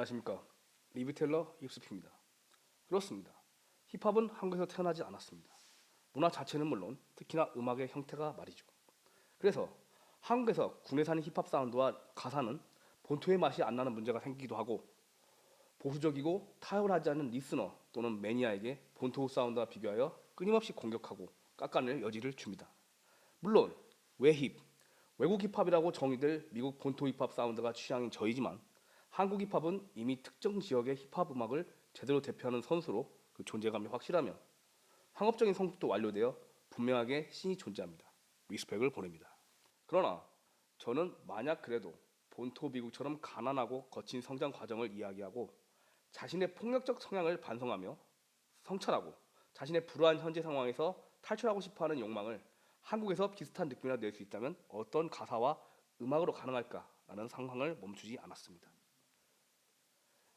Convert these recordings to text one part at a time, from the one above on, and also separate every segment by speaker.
Speaker 1: 안녕하십니까. 리뷰텔러 이수피입니다. 그렇습니다. 힙합은 한국에서 태어나지 않았습니다. 문화 자체는 물론 특히나 음악의 형태가 말이죠. 그래서 한국에서 국내산 힙합 사운드와 가사는 본토의 맛이 안 나는 문제가 생기기도 하고, 보수적이고 타협하지 않는 리스너 또는 매니아에게 본토 사운드와 비교하여 끊임없이 공격하고 깎아낼 여지를 줍니다. 물론 외국 힙합이라고 정의될 미국 본토 힙합 사운드가 취향인 저희지만, 한국 힙합은 이미 특정 지역의 힙합 음악을 제대로 대표하는 선수로 그 존재감이 확실하며 상업적인 성숙도 완료되어 분명하게 신이 존재합니다. 리스펙을 보냅니다. 그러나 저는 만약 그래도 본토 미국처럼 가난하고 거친 성장 과정을 이야기하고 자신의 폭력적 성향을 반성하며 성찰하고 자신의 불우한 현재 상황에서 탈출하고 싶어하는 욕망을 한국에서 비슷한 느낌이라 낼 수 있다면 어떤 가사와 음악으로 가능할까라는 상상을 멈추지 않았습니다.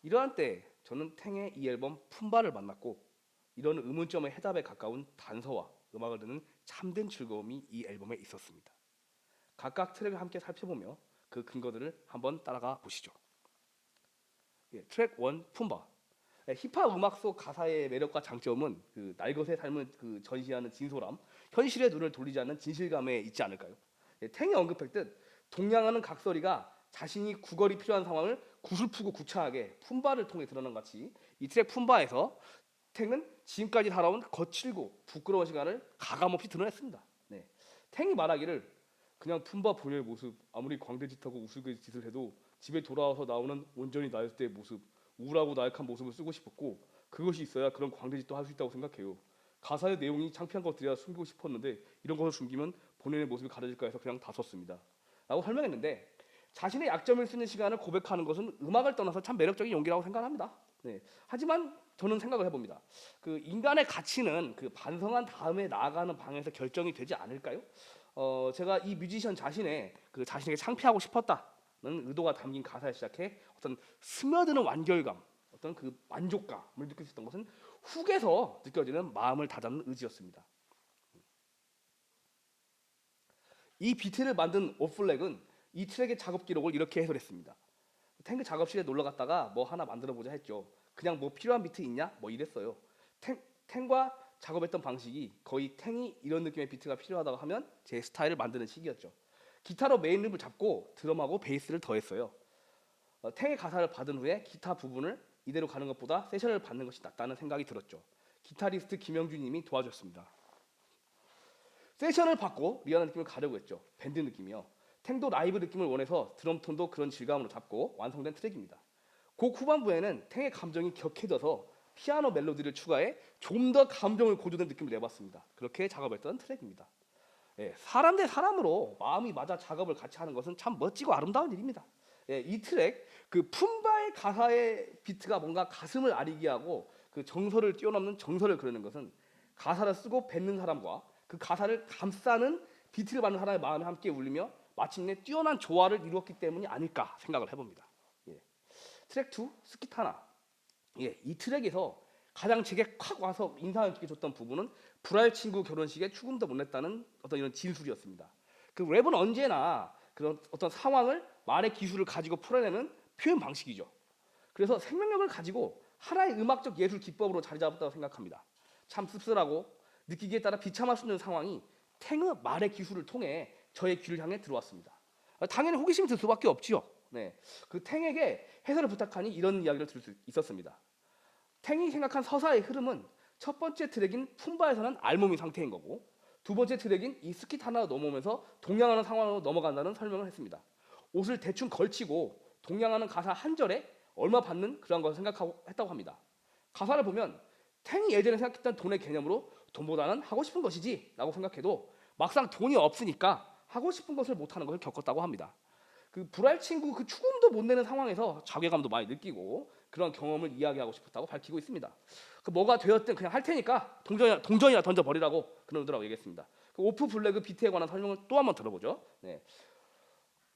Speaker 1: 이러한 때에 저는 탱의 이 앨범 품바를 만났고, 이런 의문점의 해답에 가까운 단서와 음악을 듣는 참된 즐거움이 이 앨범에 있었습니다. 각각 트랙을 함께 살펴보며 그 근거들을 한번 따라가 보시죠. 트랙 1 품바. 힙합 음악 속 가사의 매력과 장점은 그 날것의 삶을 그 전시하는 진솔함, 현실의 눈을 돌리지 않는 진실감에 있지 않을까요? 탱이 언급했듯 동양하는 각설이가 자신이 구걸이 필요한 상황을 구슬프고 구차하게 품바를 통해 드러난 같이, 이 트랙 품바에서 탱은 지금까지 살아온 거칠고 부끄러운 시간을 가감없이 드러냈습니다. 탱이 말하기를, 그냥 품바 본연의 모습, 아무리 광대짓하고 우스갯 짓을 해도 집에 돌아와서 나오는 온전히 나였을 때의 모습, 우울하고 나약한 모습을 쓰고 싶었고, 그것이 있어야 그런 광대짓도 할 수 있다고 생각해요. 가사의 내용이 창피한 것들이라 숨기고 싶었는데 이런 것을 숨기면 본연의 모습이 가려질까 해서 그냥 다 썼습니다 라고 설명했는데, 자신의 약점을 쓰는 시간을 고백하는 것은 음악을 떠나서 참 매력적인 용기라고 생각합니다. 하지만 저는 생각을 해봅니다. 그 인간의 가치는 그 반성한 다음에 나아가는 방향에서 결정이 되지 않을까요? 제가 이 뮤지션 자신의 그 자신에게 창피하고 싶었다는 의도가 담긴 가사에 시작해 어떤 스며드는 완결감, 어떤 그 만족감을 느낄 수 있던 것은 훅에서 느껴지는 마음을 다잡는 의지였습니다. 이 비트를 만든 오플렉은 이 트랙의 작업 기록을 이렇게 해설했습니다. 탱크 작업실에 놀러 갔다가 뭐 하나 만들어 보자 했죠. 그냥 뭐 필요한 비트 있냐? 뭐 이랬어요. 탱과 작업했던 방식이 거의 탱이 이런 느낌의 비트가 필요하다고 하면 제 스타일을 만드는 식이었죠. 기타로 메인 립을 잡고 드럼하고 베이스를 더했어요. 탱의 가사를 받은 후에 기타 부분을 이대로 가는 것보다 세션을 받는 것이 낫다는 생각이 들었죠. 기타리스트 김영준 님이 도와줬습니다. 세션을 받고 리얼한 느낌을 가려고 했죠. 밴드 느낌이요. 탱도 라이브 느낌을 원해서 드럼톤도 그런 질감으로 잡고 완성된 트랙입니다. 곡 후반부에는 탱의 감정이 격해져서 피아노 멜로디를 추가해 좀 더 감정을 고조된 느낌을 내봤습니다. 그렇게 작업했던 트랙입니다. 사람 대 사람으로 마음이 맞아 작업을 같이 하는 것은 참 멋지고 아름다운 일입니다. 이 트랙, 그 품바의 가사의 비트가 뭔가 가슴을 아리게 하고 그 정서를 뛰어넘는 정서를 그리는 것은 가사를 쓰고 뱉는 사람과 그 가사를 감싸는 비트를 받는 사람의 마음이 함께 울리며 마침내 뛰어난 조화를 이루었기 때문이 아닐까 생각을 해봅니다. 트랙 2 스키타나. 이 트랙에서 가장 제게 콱 와서 인상을 깊게 줬던 부분은 불알 친구 결혼식에 축음도 못 냈다는 어떤 이런 진술이었습니다. 그 랩은 언제나 그런 어떤 상황을 말의 기술을 가지고 풀어내는 표현 방식이죠. 그래서 생명력을 가지고 하나의 음악적 예술 기법으로 자리 잡았다고 생각합니다. 참 씁쓸하고 느끼기에 따라 비참할 수 있는 상황이 탱의 말의 기술을 통해 저의 귀를 향해 들어왔습니다. 당연히 호기심이 들 수밖에 없지요. 그 탱에게 해설을 부탁하니 이런 이야기를 들을 수 있었습니다. 탱이 생각한 서사의 흐름은 첫 번째 트랙인 품바에서는 알몸인 상태인 거고, 두 번째 트랙인 이 스킷 하나로 넘어오면서 동양하는 상황으로 넘어간다는 설명을 했습니다. 옷을 대충 걸치고 동양하는 가사 한 절에 얼마 받는 그런 것을 생각했다고 합니다. 가사를 보면 탱이 예전에 생각했던 돈의 개념으로 돈보다는 하고 싶은 것이지 라고 생각해도 막상 돈이 없으니까 하고 싶은 것을 못하는 것을 겪었다고 합니다. 그 불알 친구 그 축음도 못 내는 상황에서 자괴감도 많이 느끼고 그런 경험을 이야기하고 싶었다고 밝히고 있습니다. 그 뭐가 되었든 그냥 할 테니까 동전이나 던져버리라고 그런 의도라고 얘기했습니다. 그 오프 블랙의 비트에 관한 설명을 또 한번 들어보죠.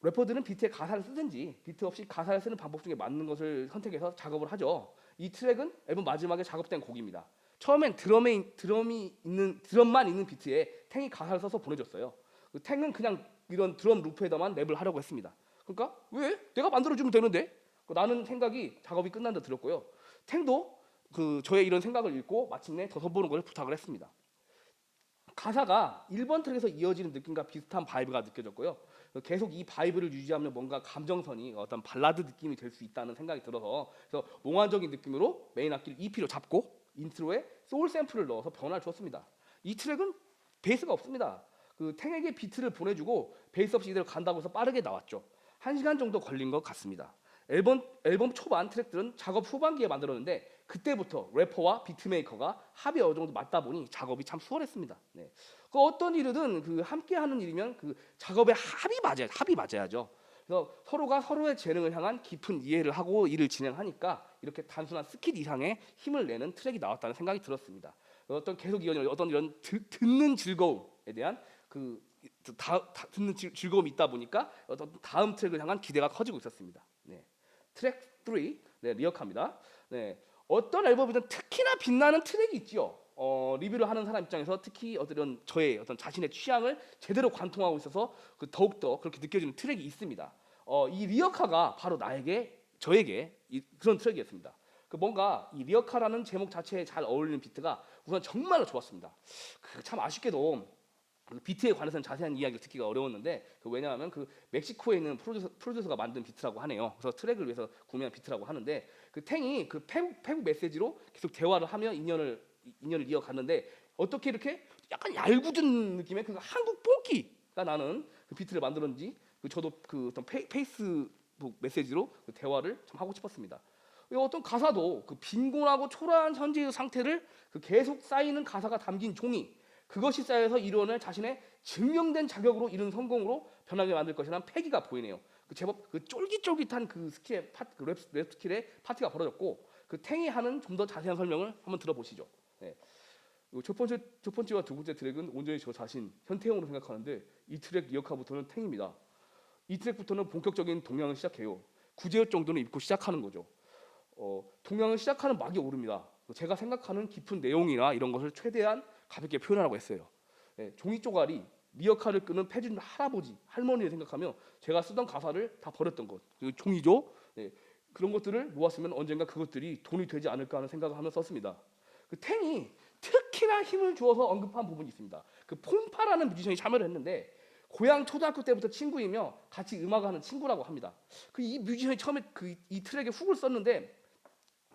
Speaker 1: 래퍼들은 비트에 가사를 쓰든지 비트 없이 가사를 쓰는 방법 중에 맞는 것을 선택해서 작업을 하죠. 이 트랙은 앨범 마지막에 작업된 곡입니다. 처음엔 드럼만 있는 비트에 탱이 가사를 써서 보내줬어요. 탱은 그냥 이런 드럼 루프에다만 랩을 하려고 했습니다. 그러니까 왜? 내가 만들어주면 되는데? 나는 생각이 작업이 끝난 듯 들었고요. 탱도 저의 이런 생각을 읽고 마침내 더 선보는 것을 부탁을 했습니다. 가사가 1번 트랙에서 이어지는 느낌과 비슷한 바이브가 느껴졌고요. 계속 이 바이브를 유지하면 뭔가 감정선이 어떤 발라드 느낌이 될 수 있다는 생각이 들어서 그래서 몽환적인 느낌으로 메인 악기를 EP로 잡고 인트로에 소울 샘플을 넣어서 변화를 줬습니다. 이 트랙은 베이스가 없습니다. 탱에게 비트를 보내주고 베이스 없이 이대로 간다고 해서 빠르게 나왔죠. 1시간 정도 걸린 것 같습니다. 앨범 초반 트랙들은 작업 후반기에 만들었는데 그때부터 래퍼와 비트메이커가 합이 어느 정도 맞다 보니 작업이 참 수월했습니다. 네. 어떤 일이든 함께하는 일이면 작업의 합이 맞아야죠. 그래서 서로가 서로의 재능을 향한 깊은 이해를 하고 일을 진행하니까 이렇게 단순한 스킷 이상의 힘을 내는 트랙이 나왔다는 생각이 들었습니다. 어떤 계속 이어지는 어떤 이런 듣는 즐거움에 대한 듣는 즐거움이 있다 보니까 어떤 다음 트랙을 향한 기대가 커지고 있었습니다. 네. 트랙 3, 네, 리어카입니다. 네. 어떤 앨범이든 특히나 빛나는 트랙이 있지요. 리뷰를 하는 사람 입장에서 특히 저의 어떤 자신의 취향을 제대로 관통하고 있어서 더욱더 그렇게 느껴지는 트랙이 있습니다. 이 리어카가 바로 저에게 그런 트랙이었습니다. 뭔가 이 리어카라는 제목 자체에 잘 어울리는 비트가 우선 정말로 좋았습니다. 참 아쉽게도 비트에 관해서는 자세한 이야기를 듣기가 어려웠는데 왜냐하면 멕시코에 있는 프로듀서가 만든 비트라고 하네요. 그래서 트랙을 위해서 구매한 비트라고 하는데 탱이 페북 메시지로 계속 대화를 하며 인연을 이어갔는데 어떻게 이렇게 약간 얄궂은 느낌의 한국 뽕기가 나는 비트를 만들었는지 저도 어떤 페이스북 메시지로 대화를 참 하고 싶었습니다. 어떤 가사도 빈곤하고 초라한 현재의 상태를 계속 쌓이는 가사가 담긴 종이 그것이 쌓여서 이루어낼 자신의 증명된 자격으로 이룬 성공으로 변하게 만들 것이라는 패기가 보이네요. 제법 쫄깃쫄깃한 랩 스킬의 파티가 벌어졌고 탱이 하는 좀 더 자세한 설명을 한번 들어보시죠. 네. 첫 번째와 두 번째 트랙은 온전히 저 자신 현태형으로 생각하는데 이 트랙 리어카부터는 탱입니다. 이 트랙부터는 본격적인 동향을 시작해요. 구제역 정도는 입고 시작하는 거죠. 동향을 시작하는 막이 오릅니다. 제가 생각하는 깊은 내용이나 이런 것을 최대한 가볍게 표현하라고 했어요. 네, 종이 쪼가리, 리어카를 끄는 패준 할아버지, 할머니를 생각하며 제가 쓰던 가사를 다 버렸던 것, 종이죠. 네, 그런 것들을 모았으면 언젠가 그것들이 돈이 되지 않을까 하는 생각을 하며 썼습니다. 탱이 특히나 힘을 주어서 언급한 부분이 있습니다. 폼파라는 뮤지션이 참여를 했는데 고향 초등학교 때부터 친구이며 같이 음악하는 친구라고 합니다. 이 뮤지션이 처음에 이 트랙에 훅을 썼는데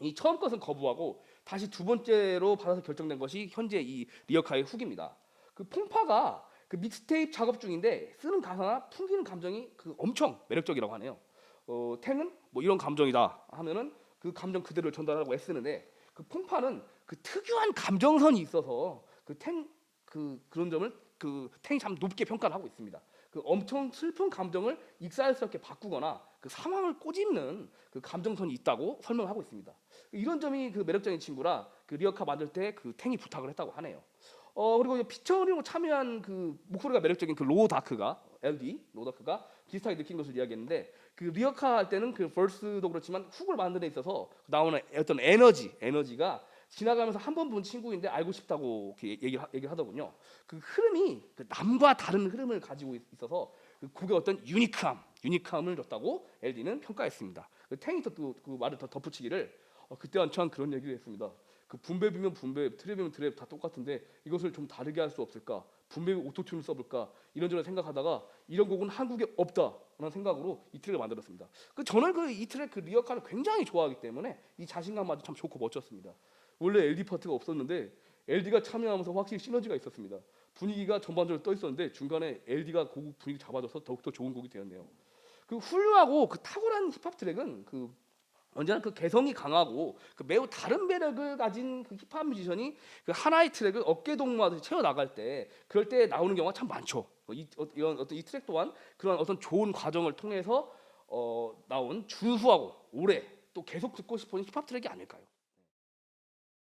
Speaker 1: 이 처음 것은 거부하고 다시 두 번째로 받아서 결정된 것이 현재 이 리어카의 훅입니다. 폼파가 믹스테이프 작업 중인데 쓰는 가사나 풍기는 감정이 엄청 매력적이라고 하네요. 탱은 뭐 이런 감정이다 하면은 그 감정 그대로 전달하라고 애쓰는데 폼파는 특유한 감정선이 있어서 그런 점을 탱이 참 높게 평가를 하고 있습니다. 엄청 슬픈 감정을 익살스럽게 바꾸거나 상황을 꼬집는 감정선이 있다고 설명하고 있습니다. 이런 점이 매력적인 친구라 리어카 만들 때 탱이 부탁을 했다고 하네요. 그리고 피처링으로 참여한 목소리가 매력적인 로다크가 비슷하게 느낀 것을 이야기했는데 리어카 할 때는 버스도 그렇지만 훅을 만드는 데 있어서 나오는 어떤 에너지가 지나가면서 한 번 본 친구인데 알고 싶다고 얘기를 하더군요. 흐름이 남과 다른 흐름을 가지고 있어서 곡에 어떤 유니크함을 줬다고 LD는 평가했습니다. 탱이 또 말을 더 덧붙이기를 그때 한참 그런 얘기를 했습니다. 분배비면 분배, 트랩이면 트랩 다 똑같은데 이것을 좀 다르게 할 수 없을까? 분배비 오토튠을 써볼까? 이런저런 생각하다가 이런 곡은 한국에 없다라는 생각으로 이 트랙을 만들었습니다. 저는 이 트랙 리어카를 굉장히 좋아하기 때문에 이 자신감마저 참 좋고 멋졌습니다. 원래 LD 파트가 없었는데 LD가 참여하면서 확실히 시너지가 있었습니다. 분위기가 전반적으로 떠 있었는데 중간에 LD가 곡 분위기 잡아줘서 더욱더 좋은 곡이 되었네요. 훌륭하고 탁월한 힙합 트랙은 언제나 개성이 강하고 매우 다른 매력을 가진 힙합 뮤지션이 하나의 트랙을 어깨 동무하듯이 채워 나갈 때 그럴 때 나오는 경우가 참 많죠. 이 트랙 또한 그런 어떤 좋은 과정을 통해서 나온 준수하고 오래 또 계속 듣고 싶은 힙합 트랙이 아닐까요?